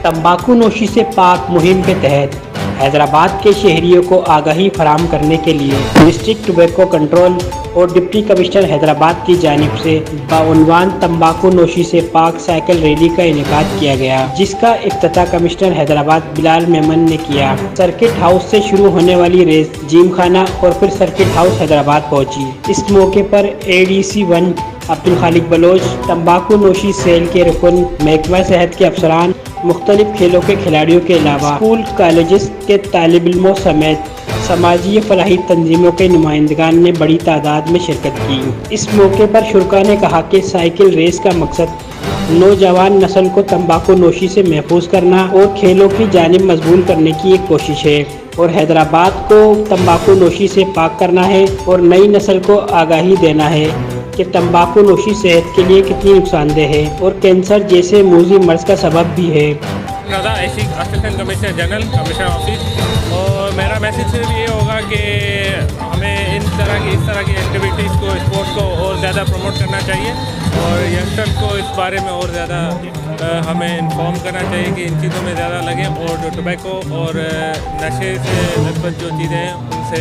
तंबाकू नोशी से पाक मुहिम के तहत हैदराबाद के शहरियों को आगाही फराहम करने के लिए डिस्ट्रिक्ट टोबैको कंट्रोल और डिप्टी कमिश्नर हैदराबाद की जानिब से बाउनवान तंबाकू नोशी से पाक साइकिल रैली का इनेकाद किया गया, जिसका इफ्तिताह कमिश्नर हैदराबाद बिलाल मेमन ने किया। सर्किट हाउस से शुरू होने वाली रेस जिम खाना और फिर सर्किट हाउस हैदराबाद पहुंची। इस मौके पर ADC 1 अब्दुल खालिक बलोच, तंबाकू नोशी सेल के रुकन, महकमा सेहत के अफसरान, मुख्तलिफ खेलों के खिलाड़ियों के अलावा स्कूल कॉलेजेस के तालिब इल्मों समेत समाजी फलाही तंजीमों के नुमाइंदगान ने बड़ी तादाद में शिरकत की। इस मौके पर शुरका ने कहा कि साइकिल रेस का मकसद नौजवान नस्ल को तंबाकू नोशी से महफूज करना और खेलों की जानिब मजबूर करने की एक कोशिश है और हैदराबाद को तंबाकू नोशी से पाक करना है और नई नस्ल को आगाही देना है कि तंबाकू नोशी सेहत के लिए कितनी नुकसानदेह है और कैंसर जैसे मूजी मर्ज का सबब भी है। Assistant commissioner general commissioner office, और मेरा मैसेज सिर्फ ये होगा कि हमें इस तरह की एक्टिविटीज़ को, स्पोर्ट्स को और ज़्यादा प्रमोट करना चाहिए और यंगस्टर्स को इस बारे में और ज़्यादा हमें इन्फॉर्म करना चाहिए कि इन चीज़ों में ज़्यादा लगें और जो टोबैको और नशे से नस्बत जो चीज़ें हैं उनसे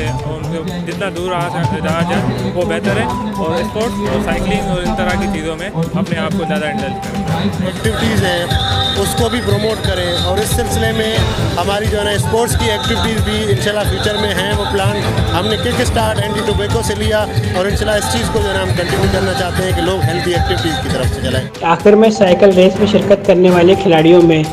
जितना दूर रहा जाए वो बेहतर है और स्पोर्ट्स और साइकिलिंग और इन तरह की चीज़ों में अपने आप को ज़्यादा इंडल्ज करें। एक्टिविटीज़ हैं उसको भी प्रमोट करें और इस सिलसिले में हमारी जो है ना स्पोर्ट्स की एक्टिविटीज़ भी इंशाल्लाह फ्यूचर में हैं। वो प्लान हमने किक स्टार्ट एंटी टोबैको से लिया और इंशाल्लाह इस चीज़ को जो है ना हम कंटिन्यू करना चाहते हैं कि लोग हेल्थी एक्टिविटीज़ की तरफ से चलाएं। आखिर में साइकिल रेस में शिरकत करने वाले खिलाड़ियों में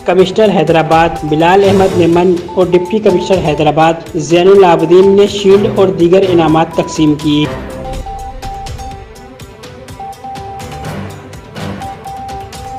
कमिश्नर हैदराबाद बिलाल अहमद मेमन और डिप्टी कमिश्नर हैदराबाद ज़ैनुल आबदीन ने शील्ड और दीगर इनामात तकसीम किए।